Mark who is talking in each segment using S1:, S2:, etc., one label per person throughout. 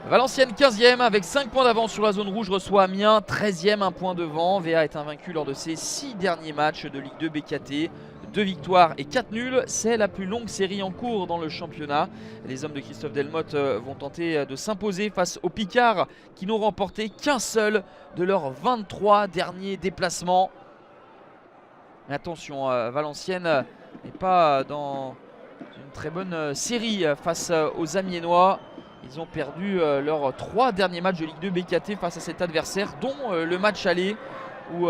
S1: Valenciennes 15e avec 5 points d'avance sur la zone rouge reçoit Amiens 13e, 1 point devant. VA est invaincu lors de ses 6 derniers matchs de Ligue 2 BKT. 2 victoires et 4 nuls, c'est la plus longue série en cours dans le championnat. Les hommes de Christophe Delmotte vont tenter de s'imposer face aux Picards qui n'ont remporté qu'un seul de leurs 23 derniers déplacements. Mais attention, Valenciennes n'est pas dans une très bonne série face aux Amiénois. Ils ont perdu leurs 3 derniers matchs de Ligue 2 BKT face à cet adversaire, dont le match aller où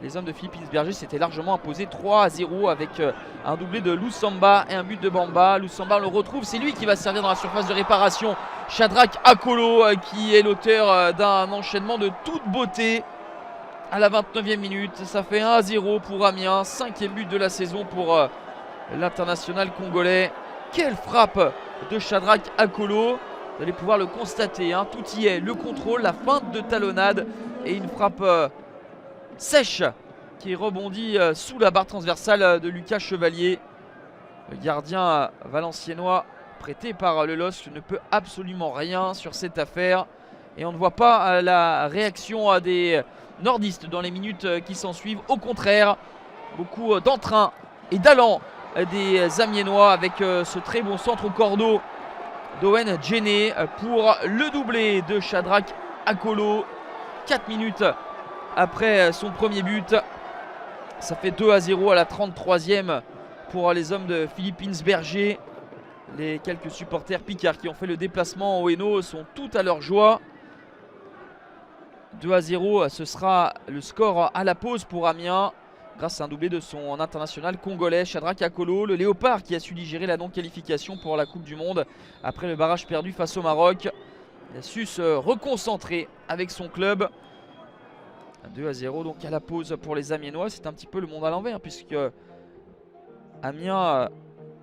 S1: les hommes de Philippe Insberger s'étaient largement imposés 3-0 avec un doublé de Loussamba et un but de Bamba. Loussamba, on le retrouve, c'est lui qui va servir dans la surface de réparation. Shadrack Akolo qui est l'auteur d'un enchaînement de toute beauté à la 29e minute. Ça fait 1-0 pour Amiens, 5e but de la saison pour l'international congolais. Quelle frappe de Shadrack Akolo! Vous allez pouvoir le constater, hein, tout y est, le contrôle, la feinte de talonnade et une frappe sèche qui rebondit sous la barre transversale de Lucas Chevalier. Le gardien valenciennois prêté par le LOSC ne peut absolument rien sur cette affaire. Et on ne voit pas la réaction des nordistes dans les minutes qui s'en suivent. Au contraire, beaucoup d'entrain et d'allant des Amiénois avec ce très bon centre au cordeau d'Owen Djené pour le doublé de Shadrack Akolo. 4 minutes après son premier but. Ça fait 2-0 à la 33e pour les hommes de Philippe Insberger. Les quelques supporters picards qui ont fait le déplacement au Hainaut sont tout à leur joie. 2-0, ce sera le score à la pause pour Amiens, grâce à un doublé de son international congolais Shadrack Akolo, le léopard qui a su digérer la non-qualification pour la Coupe du Monde après le barrage perdu face au Maroc. Il a su se reconcentrer avec son club. 2-0 donc à la pause pour les Amiénois. C'est un petit peu le monde à l'envers puisque Amiens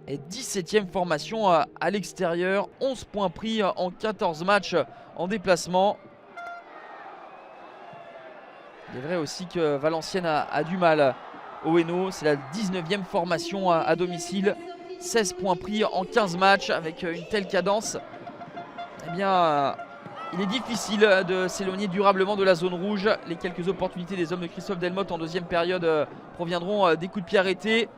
S1: est 17e formation à l'extérieur. 11 points pris en 14 matchs en déplacement. Il est vrai aussi que Valenciennes a du mal au Hainaut. C'est la 19e formation à domicile. 16 points pris en 15 matchs avec une telle cadence. Eh bien, il est difficile de s'éloigner durablement de la zone rouge. Les quelques opportunités des hommes de Christophe Delmotte en deuxième période proviendront des coups de pied arrêtés.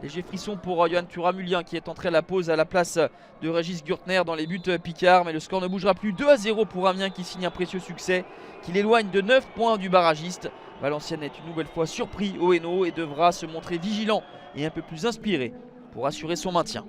S1: Léger frisson pour Johan Turamulien qui est entré à la pause à la place de Régis Gürtner dans les buts picards. Mais le score ne bougera plus. 2-0 pour Amiens qui signe un précieux succès qui l'éloigne de 9 points du barragiste. Valenciennes est une nouvelle fois surpris au Hainaut et devra se montrer vigilant et un peu plus inspiré pour assurer son maintien.